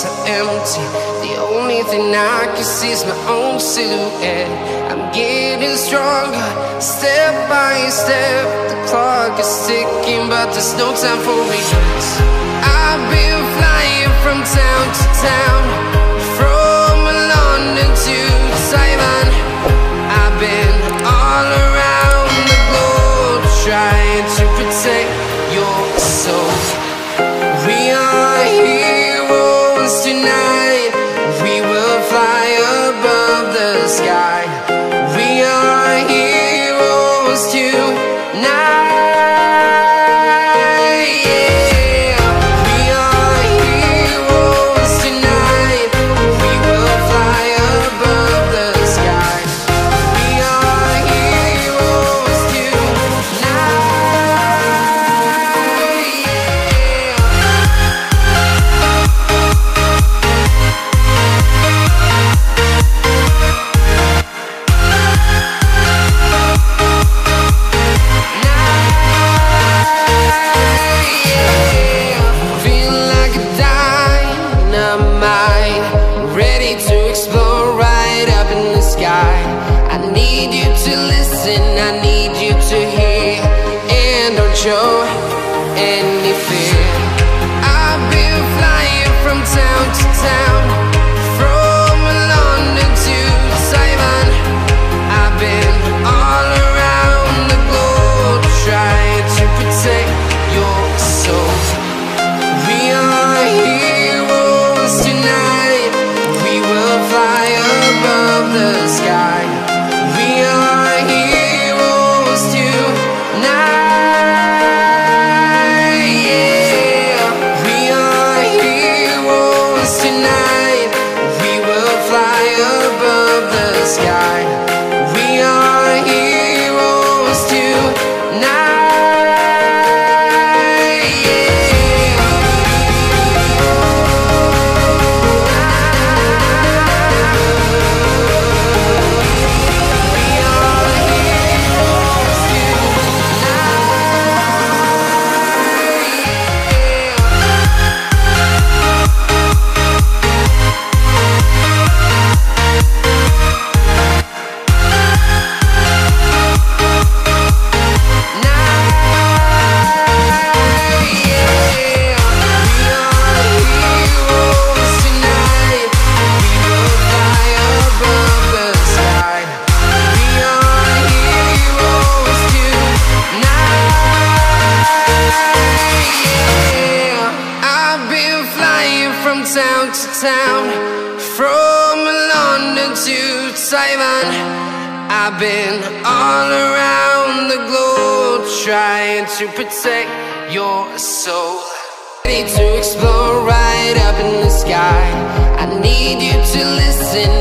so empty. The only thing I can see is my own silhouette. I'm getting stronger, step by step. The clock is ticking, but there's no time for regrets. I've been flying from town to town, from London to Taiwan. I've been all around the globe, trying to protect your soul. We are heroes tonight. We will fly above the sky. We are heroes tonight. Show any fear. I've been flying from town to town, from London to Taiwan. I've been all around the globe, trying to protect your soul. We are heroes tonight. We will fly above the sky. We are heroes tonight. Town to town, from London to Taiwan. I've been all around the globe, trying to protect your soul. Ready to explore right up in the sky. I need you to listen.